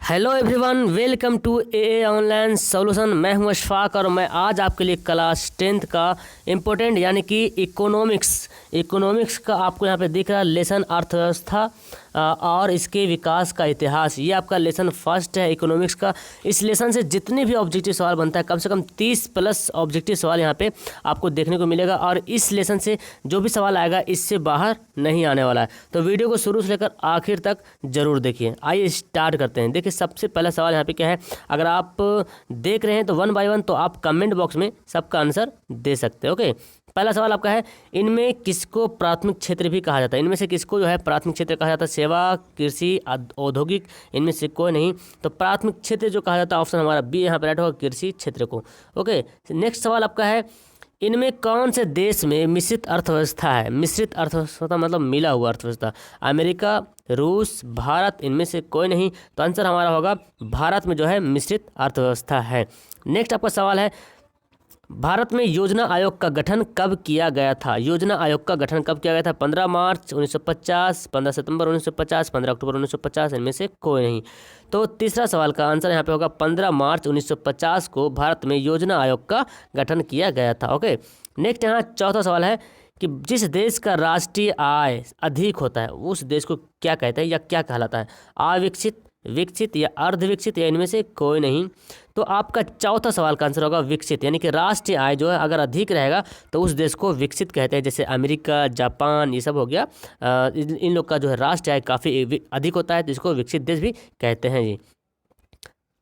Hello everyone, welcome to a online solution. मैं हूं अशफाक और मैं आज आपके लिए क्लास 10th का इम्पोर्टेंट यानी कि इकोनॉमिक्स का आपको यहां पे दिख रहा है लेसन अर्थव्यवस्था और इसके विकास का इतिहास। ये आपका लेसन फर्स्ट है इकोनॉमिक्स का। इस लेसन से जितने भी ऑब्जेक्टिव सवाल बनता है कम से कम 30 प्लस ऑब्जेक्टिव सवाल यहाँ पे आपको देखने को मिलेगा और इस लेसन से जो भी सवाल आएगा इससे बाहर नहीं आने वाला है। तो वीडियो को शुरू से लेकर आखिर तक जरूर देखिए। आइए स्टार्ट करते हैं। देखिए सबसे पहला सवाल यहाँ पे क्या है, अगर आप देख रहे हैं तो 1 बाय 1 तो आप कमेंट बॉक्स में सबका आंसर दे सकते हैं। ओके, पहला सवाल आपका है, इनमें किसको प्राथमिक क्षेत्र भी कहा जाता है? इनमें से किसको जो है प्राथमिक क्षेत्र कहा जाता है? सेवा, कृषि, औद्योगिक, इनमें से कोई नहीं। तो प्राथमिक क्षेत्र जो कहा जाता है ऑप्शन हमारा बी यहाँ पर राइट होगा, कृषि क्षेत्र को। ओके, नेक्स्ट सवाल आपका है, इनमें कौन से देश में मिश्रित अर्थव्यवस्था है? मिश्रित अर्थव्यवस्था मतलब मिला हुआ अर्थव्यवस्था। अमेरिका, रूस, भारत, इनमें से कोई नहीं। तो आंसर हमारा होगा भारत में जो है मिश्रित अर्थव्यवस्था है। नेक्स्ट आपका सवाल है, भारत में योजना आयोग का गठन कब किया गया था? योजना आयोग का गठन कब किया गया था? 15 मार्च 1950, 15 सितंबर 1950, 15 अक्टूबर 1950, इनमें से कोई नहीं। तो तीसरा सवाल का आंसर यहाँ पे होगा 15 मार्च 1950 को भारत में योजना आयोग का गठन किया गया था। ओके, नेक्स्ट यहाँ चौथा सवाल है कि जिस देश का राष्ट्रीय आय अधिक होता है उस देश को क्या कहते हैं या क्या कहलाता है? अविकसित, विकसित या अर्धविकसित या इनमें से कोई नहीं। तो आपका चौथा सवाल का आंसर होगा विकसित, यानी कि राष्ट्रीय आय जो है अगर अधिक रहेगा तो उस देश को विकसित कहते हैं। जैसे अमेरिका, जापान, ये सब हो गया। इन लोग का जो है राष्ट्रीय आय काफ़ी अधिक होता है तो इसको विकसित देश भी कहते हैं जी।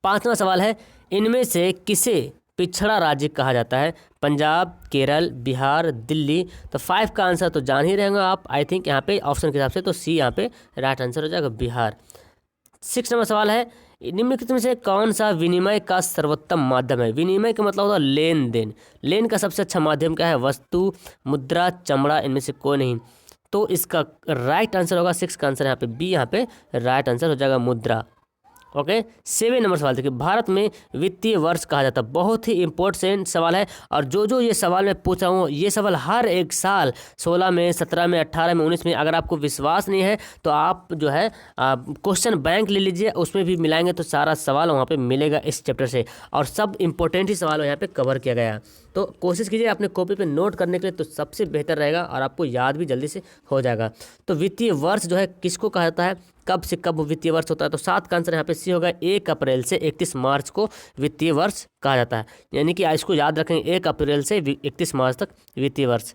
पांचवा सवाल है, इनमें से किसे पिछड़ा राज्य कहा जाता है? पंजाब, केरल, बिहार, दिल्ली। तो 5 का आंसर तो जान ही रहेंगे आप, आई थिंक यहाँ पे ऑप्शन के हिसाब से। तो सी यहाँ पे राइट आंसर हो जाएगा, बिहार। 6 नंबर सवाल है, निम्नलिखित में से कौन सा विनिमय का सर्वोत्तम माध्यम है? विनिमय का मतलब होता है लेन देन। लेन का सबसे अच्छा माध्यम क्या है? वस्तु, मुद्रा, चमड़ा, इनमें से कोई नहीं। तो इसका राइट आंसर होगा 6 का आंसर यहाँ पे बी, यहाँ पे राइट आंसर हो जाएगा मुद्रा। ओके, 7 नंबर सवाल देखिए, भारत में वित्तीय वर्ष कहा जाता है। बहुत ही इंपॉर्टेंट सवाल है और जो ये सवाल मैं पूछ रहा हूँ ये सवाल हर एक साल 16 में, 17 में, 18 में, 19 में। अगर आपको विश्वास नहीं है तो आप जो है क्वेश्चन बैंक ले लीजिए, उसमें भी मिलाएंगे तो सारा सवाल वहाँ पे मिलेगा इस चैप्टर से और सब इंपॉर्टेंट ही सवाल यहाँ पे कवर किया गया है। तो कोशिश कीजिए अपने कॉपी पे नोट करने के लिए, तो सबसे बेहतर रहेगा और आपको याद भी जल्दी से हो जाएगा। तो वित्तीय वर्ष जो है किसको कहा जाता है, कब से कब वित्तीय वर्ष होता है? तो 7 का आंसर यहाँ पे सी होगा, 1 अप्रैल से 31 मार्च को वित्तीय वर्ष कहा जाता है। यानी कि इसको याद रखें, 1 अप्रैल से 31 मार्च तक वित्तीय वर्ष।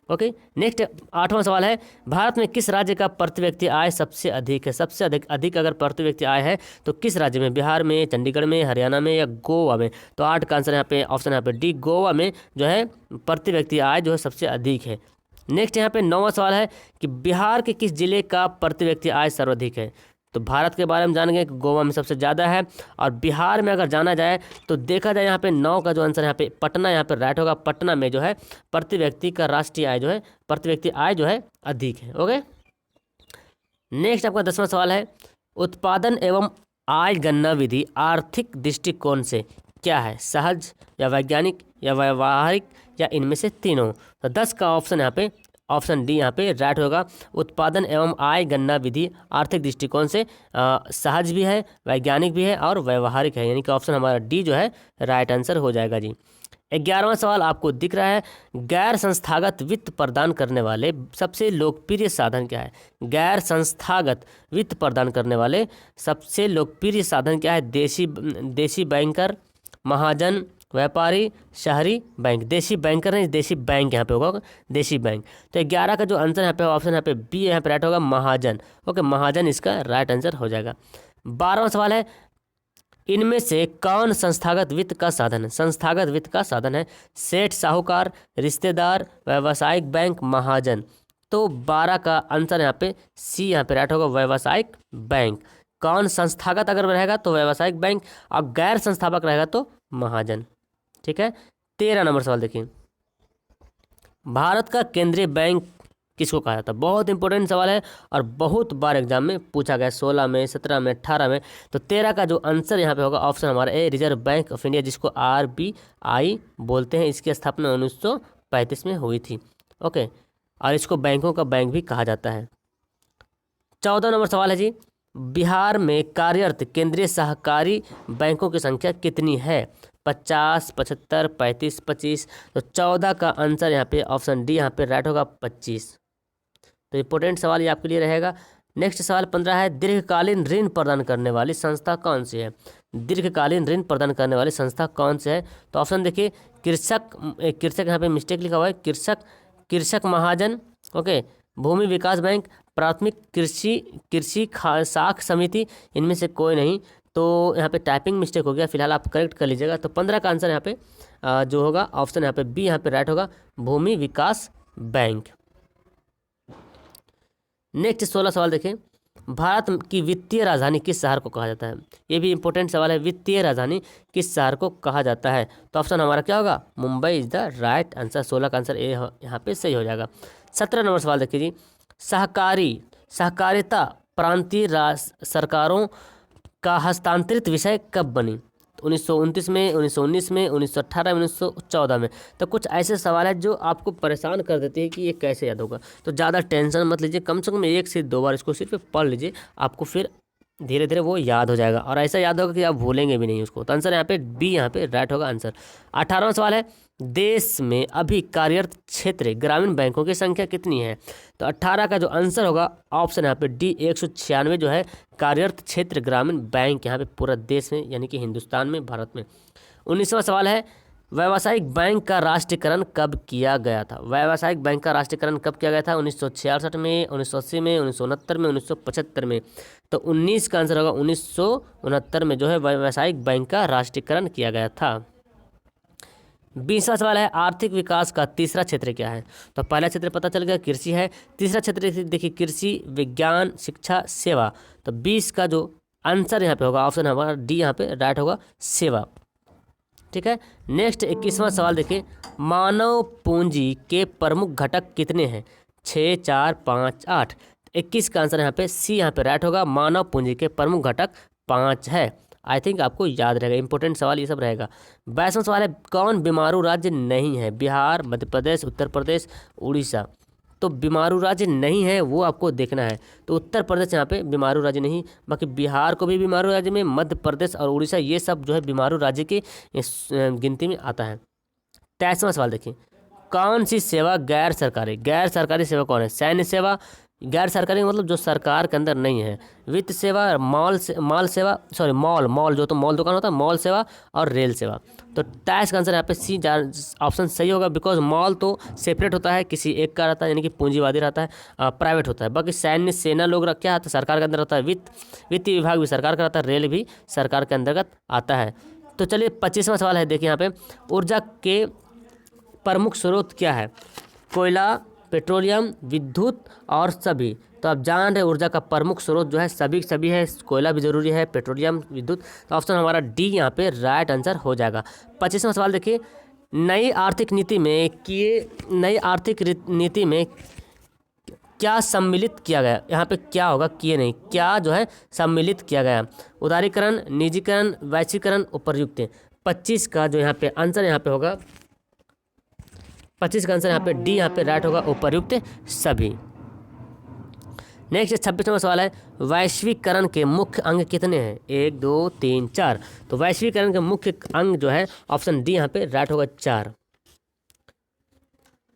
ओके, नेक्स्ट 8वां सवाल है, भारत में किस राज्य का प्रति व्यक्ति आय सबसे अधिक है? सबसे अधिक अगर प्रति व्यक्ति आय है तो किस राज्य में? बिहार में, चंडीगढ़ में, हरियाणा में या गोवा में? तो 8 का आंसर यहाँ पे ऑप्शन यहाँ पे डी, गोवा में जो है प्रति व्यक्ति आय जो है सबसे अधिक है। नेक्स्ट यहाँ पे 9वां सवाल है कि बिहार के किस जिले का प्रति व्यक्ति आय सर्वाधिक है? तो भारत के बारे में जान गए कि गोवा में सबसे ज़्यादा है और बिहार में अगर जाना जाए तो देखा जाए यहाँ पे 9 का जो आंसर यहाँ पे पटना यहाँ पे राइट होगा। पटना में जो है प्रति व्यक्ति का राष्ट्रीय आय जो है प्रति व्यक्ति आय जो है अधिक है। ओके, नेक्स्ट आपका 10वां सवाल है, उत्पादन एवं आय गणना विधि आर्थिक दृष्टिकोण से क्या है? सहज या वैज्ञानिक या व्यवहारिक या इनमें से तीनों? तो 10 का ऑप्शन यहाँ पे ऑप्शन डी यहाँ पे राइट होगा। उत्पादन एवं आय गणना विधि आर्थिक दृष्टिकोण से सहज भी है, वैज्ञानिक भी है और व्यवहारिक है, यानी कि ऑप्शन हमारा डी जो है राइट आंसर हो जाएगा जी। 11वां सवाल आपको दिख रहा है, गैर संस्थागत वित्त प्रदान करने वाले सबसे लोकप्रिय साधन क्या है? गैर संस्थागत वित्त प्रदान करने वाले सबसे लोकप्रिय साधन क्या है? देशी बैंकर, महाजन, व्यापारी, शहरी बैंक। देशी बैंकर नहीं, देशी बैंक यहाँ पे होगा, देशी बैंक। तो 11 का जो आंसर यहाँ पे ऑप्शन यहाँ पे बी यहाँ पे राइट होगा, महाजन। ओके, महाजन इसका राइट आंसर हो जाएगा। 12वां सवाल है, इनमें से कौन संस्थागत वित्त का साधन है? संस्थागत वित्त का साधन है सेठ, साहूकार, रिश्तेदार, व्यावसायिक बैंक, महाजन। तो 12 का आंसर यहाँ पे सी यहाँ पे राइट होगा, व्यावसायिक बैंक। कौन संस्थागत अगर रहेगा तो व्यावसायिक बैंक और गैर संस्थापक रहेगा तो महाजन। ठीक है, 13 नंबर सवाल देखिए, भारत का केंद्रीय बैंक किसको कहा जाता है? बहुत इंपॉर्टेंट सवाल है और बहुत बार एग्जाम में पूछा गया, 16 में, 17 में, 18 में। तो 13 का जो आंसर यहाँ पे होगा ऑप्शन हमारा ए, रिजर्व बैंक ऑफ इंडिया, जिसको RBI बोलते हैं। इसकी स्थापना 1935 में हुई थी। ओके, और इसको बैंकों का बैंक भी कहा जाता है। 14 नंबर सवाल है जी, बिहार में कार्यरत केंद्रीय सहकारी बैंकों की संख्या कितनी है? 50, 75, 35, 25। तो 14 का आंसर यहाँ पे ऑप्शन डी यहाँ पे राइट होगा 25। तो इंपॉर्टेंट सवाल ये आपके लिए रहेगा। नेक्स्ट सवाल 15 है, दीर्घकालीन ऋण प्रदान करने वाली संस्था कौन सी है? दीर्घकालीन ऋण प्रदान करने वाली संस्था कौन सी है? तो ऑप्शन देखिए, कृषक यहाँ पे मिस्टेक लिखा हुआ है, कृषक महाजन, ओके, भूमि विकास बैंक, प्राथमिक कृषि साख समिति, इनमें से कोई नहीं। तो यहाँ पे टाइपिंग मिस्टेक हो गया, फिलहाल आप करेक्ट कर लीजिएगा। तो 15 का आंसर यहाँ पे जो होगा ऑप्शन यहाँ पे बी यहाँ पे राइट होगा, भूमि विकास बैंक। नेक्स्ट 16 सवाल देखें, भारत की वित्तीय राजधानी किस शहर को कहा जाता है? ये भी इंपॉर्टेंट सवाल है, वित्तीय राजधानी किस शहर को कहा जाता है? तो ऑप्शन हमारा क्या होगा? Mumbai is the right answer. 16 का आंसर ए यहाँ पे सही हो जाएगा। 17 नंबर सवाल देखिए जी, सहकारिता प्रांतीय सरकारों का हस्तांतरित विषय कब बनी? 1929 में, 1919 में, 1918 में, 1914 में। तो कुछ ऐसे सवाल है जो आपको परेशान कर देते हैं कि ये कैसे याद होगा। तो ज़्यादा टेंशन मत लीजिए, कम से कम 1 से 2 बार इसको सिर्फ पढ़ लीजिए, आपको फिर धीरे धीरे वो याद हो जाएगा और ऐसा याद होगा कि आप भूलेंगे भी नहीं उसको। तो आंसर यहाँ पे बी यहाँ पे राइट होगा आंसर। 18वां सवाल है, देश में अभी कार्यरत क्षेत्र ग्रामीण बैंकों की संख्या कितनी है? तो 18 का जो आंसर होगा ऑप्शन यहाँ पे डी 196 जो है कार्यरत क्षेत्र ग्रामीण बैंक यहाँ पे पूरा देश में, यानी कि हिंदुस्तान में, भारत में। 19वां सवाल है, व्यावसायिक बैंक का राष्ट्रीयकरण कब किया गया था? व्यावसायिक बैंक का राष्ट्रीयकरण कब किया गया था? 1966 में, 1980 में, 1969 में, 1975 में। तो 19 का आंसर होगा 1969 में जो है व्यावसायिक बैंक का राष्ट्रीयकरण किया गया था। 20वां सवाल है, आर्थिक विकास का तीसरा क्षेत्र क्या है? तो पहला क्षेत्र पता चल गया कृषि है, तीसरा क्षेत्र देखिए कृषि, विज्ञान, शिक्षा, सेवा। तो 20 का जो आंसर यहाँ पे होगा ऑप्शन हमारा डी यहाँ पे राइट होगा, सेवा। ठीक है। नेक्स्ट 21वां सवाल देखिए, मानव पूंजी के प्रमुख घटक कितने हैं? 6, 4, 5, 8। 21 का आंसर यहाँ पे सी यहाँ पे राइट होगा, मानव पूंजी के प्रमुख घटक 5 है। आई थिंक आपको याद रहेगा, इंपॉर्टेंट सवाल ये सब रहेगा। 22वां सवाल है, कौन बीमारू राज्य नहीं है? बिहार, मध्य प्रदेश, उत्तर प्रदेश, उड़ीसा। तो बीमारू राज्य नहीं है वो आपको देखना है। तो उत्तर प्रदेश यहाँ पे बीमारू राज्य नहीं, बाकी बिहार को भी बीमारू राज्य में, मध्य प्रदेश और उड़ीसा ये सब जो है बीमारू राज्य की गिनती में आता है। 23वां सवाल देखिए, कौन सी सेवा गैर सरकारी सेवा कौन है? सैन्य सेवा, गैर सरकारी मतलब जो सरकार के अंदर नहीं है, वित्त सेवा, मॉल जो तो मॉल दुकान होता है, मॉल सेवा और रेल सेवा। तो 23 का आंसर यहाँ पे सी ऑप्शन सही होगा, बिकॉज मॉल तो सेपरेट होता है, किसी एक का रहता है, यानी कि पूंजीवादी रहता है, प्राइवेट होता है। बाकी सैन्य सेना लोग क्या आता है? सरकार के अंदर होता है। वित्तीय विभाग भी सरकार का रहता है, रेल भी सरकार के अंतर्गत आता है। तो चलिए 25वां सवाल है, देखिए यहाँ पे, ऊर्जा के प्रमुख स्रोत क्या है? कोयला, पेट्रोलियम, विद्युत और सभी। तो आप जान रहे ऊर्जा का प्रमुख स्रोत जो है सभी है, कोयला भी जरूरी है, पेट्रोलियम, विद्युत। तो ऑप्शन हमारा डी यहाँ पे राइट आंसर हो जाएगा। 25वां सवाल देखिए, नई आर्थिक नीति में क्या सम्मिलित किया गया? यहाँ पे क्या होगा, किए नहीं, क्या जो है सम्मिलित किया गया? उदारीकरण, निजीकरण, वैश्वीकरण, उपर्युक्त। 25 का जो यहाँ पे आंसर यहाँ पे होगा, 25 का आंसर यहाँ पे डी यहाँ पे राइट होगा, उपर्युक्त सभी। नेक्स्ट 26वां सवाल है, वैश्वीकरण के मुख्य अंग कितने हैं? 1, 2, 3, 4। तो वैश्वीकरण के मुख्य अंग जो है ऑप्शन डी यहाँ पे राइट होगा, 4।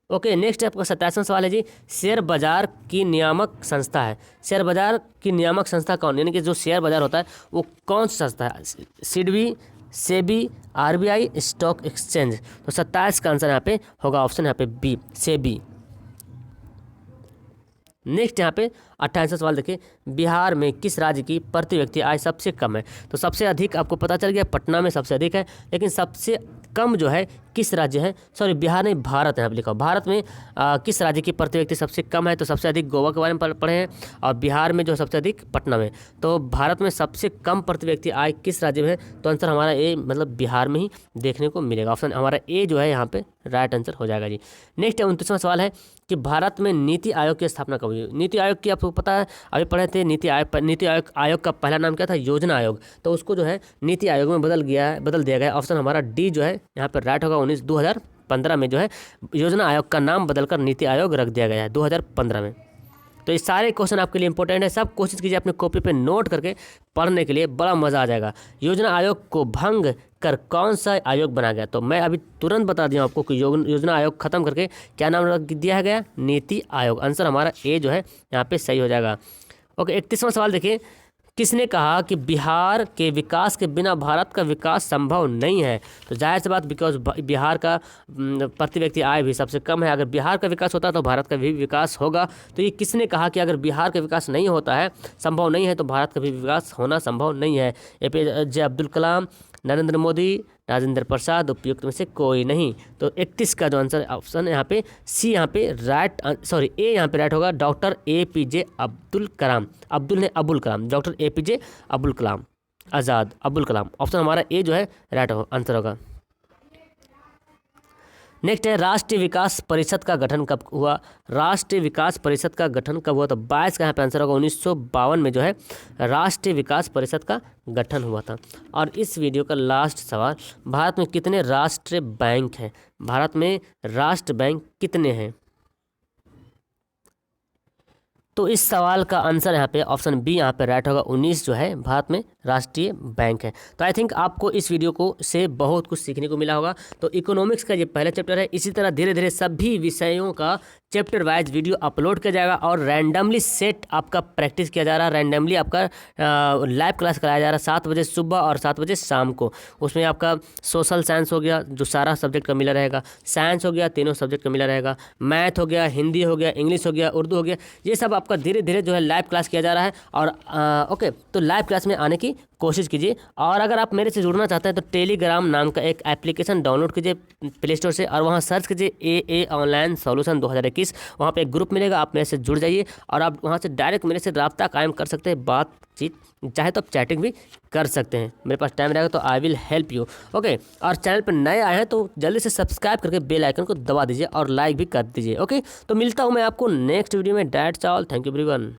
ओके, नेक्स्ट आपका 27वां सवाल है जी, शेयर बाजार की नियामक संस्था है। शेयर बाजार की नियामक संस्था कौन, यानी कि जो शेयर बाजार होता है वो कौन सी संस्था है? SIDBI, SEBI, RBI, stock exchange. तो 27 का आंसर यहाँ पे होगा ऑप्शन यहाँ पे बी, सेबी। नेक्स्ट यहाँ पे 28वां सवाल देखिए, बिहार में किस राज्य की प्रति व्यक्ति आय सबसे कम है? तो सबसे अधिक आपको पता चल गया पटना में सबसे अधिक है, लेकिन सबसे कम जो है किस राज्य है? सॉरी, बिहार नहीं, भारत है, यहाँ पे लिखा। भारत में किस राज्य की प्रति व्यक्ति सबसे कम है? तो सबसे अधिक गोवा के बारे में पढ़े हैं, और बिहार में जो सबसे अधिक पटना में। तो भारत में सबसे कम प्रति व्यक्ति आय किस राज्य में है? तो आंसर हमारा ए मतलब बिहार में ही देखने को मिलेगा। ऑप्शन हमारा ए जो है यहाँ पे राइट आंसर हो जाएगा जी। नेक्स्ट 29वां सवाल है कि भारत में नीति आयोग की स्थापना कब हुई? नीति आयोग की आपको पता है, अभी पढ़े थे, नीति आयोग का पहला नाम क्या था? योजना आयोग। तो उसको जो है नीति आयोग में बदल दिया गया। ऑप्शन हमारा डी जो है यहाँ पर राइट होगा। 2015 में जो है योजना आयोग का नाम बदलकर नीति आयोग रख दिया गया है, 2015 में। तो ये सारे क्वेश्चन आपके लिए इंपॉर्टेंट है, सब कोशिश कीजिए अपने कॉपी पे नोट करके पढ़ने के लिए, बड़ा मज़ा आ जाएगा। योजना आयोग को भंग कर कौन सा आयोग बना गया? तो मैं अभी तुरंत बता दिया आपको कि योजना आयोग खत्म करके क्या नाम रख दिया गया? नीति आयोग। आंसर हमारा ए जो है यहाँ पे सही हो जाएगा। ओके, 31वां सवाल देखिए, किसने कहा कि बिहार के विकास के बिना भारत का विकास संभव नहीं है? तो जाहिर सी बात, बिकॉज बिहार का प्रति व्यक्ति आय भी सबसे कम है। अगर बिहार का विकास होता तो भारत का भी विकास होगा। तो ये किसने कहा कि अगर बिहार का विकास नहीं होता है, संभव नहीं है, तो भारत का भी विकास होना संभव नहीं है? APJ अब्दुल कलाम, नरेंद्र मोदी, राजेंद्र प्रसाद, उपयुक्त में से कोई नहीं। तो 31 का जो आंसर ऑप्शन यहाँ पे सी, यहाँ पे राइट, सॉरी ए यहाँ पे राइट होगा, डॉक्टर APJ अब्दुल कलाम। अब्दुल ने अबुल कलाम, डॉक्टर APJ अबुल कलाम, आज़ाद अबुल कलाम। ऑप्शन हमारा ए जो है राइट आंसर होगा। नेक्स्ट है, राष्ट्रीय विकास परिषद का गठन कब हुआ? राष्ट्रीय विकास परिषद का गठन कब हुआ? तो 22 का यहाँ पे आंसर होगा। 1952 में जो है राष्ट्रीय विकास परिषद का गठन हुआ था। और इस वीडियो का लास्ट सवाल, भारत में कितने राष्ट्रीय बैंक हैं? भारत में राष्ट्र बैंक कितने हैं? तो इस सवाल का आंसर यहाँ पे ऑप्शन बी यहाँ पे राइट होगा। 19 जो है भारत में राष्ट्रीय बैंक है। तो आई थिंक आपको इस वीडियो को से बहुत कुछ सीखने को मिला होगा। तो इकोनॉमिक्स का ये पहला चैप्टर है। इसी तरह धीरे धीरे सभी विषयों का चैप्टर वाइज वीडियो अपलोड किया जाएगा और रैंडमली सेट आपका प्रैक्टिस किया जा रहा है। रैंडमली आपका लाइव क्लास कराया जा रहा है 7 बजे सुबह और 7 बजे शाम को। उसमें आपका सोशल साइंस हो गया जो सारा सब्जेक्ट का मिला रहेगा, साइंस हो गया तीनों सब्जेक्ट का मिला रहेगा, मैथ हो गया, हिंदी हो गया, इंग्लिश हो गया, उर्दू हो गया, ये सब आपका धीरे धीरे जो है लाइव क्लास किया जा रहा है। और ओके, तो लाइव क्लास में आने की कोशिश कीजिए। और अगर आप मेरे से जुड़ना चाहते हैं तो टेलीग्राम नाम का एक एप्लीकेशन डाउनलोड कीजिए प्ले स्टोर से और वहाँ सर्च कीजिए AA ऑनलाइन सॉल्यूशन 2021। वहाँ पे एक ग्रुप मिलेगा, आप मेरे से जुड़ जाइए और आप वहाँ से डायरेक्ट मेरे से रब्ता कायम कर सकते हैं, बातचीत, चाहे तो आप चैटिंग भी कर सकते हैं। मेरे पास टाइम रहेगा तो I will help you. Okay, और चैनल पर नए आए हैं तो जल्दी से सब्सक्राइब करके बेल आइकन को दबा दीजिए और लाइक भी कर दीजिए। ओके, तो मिलता हूँ मैं आपको नेक्स्ट वीडियो में। That's all, thank you everyone.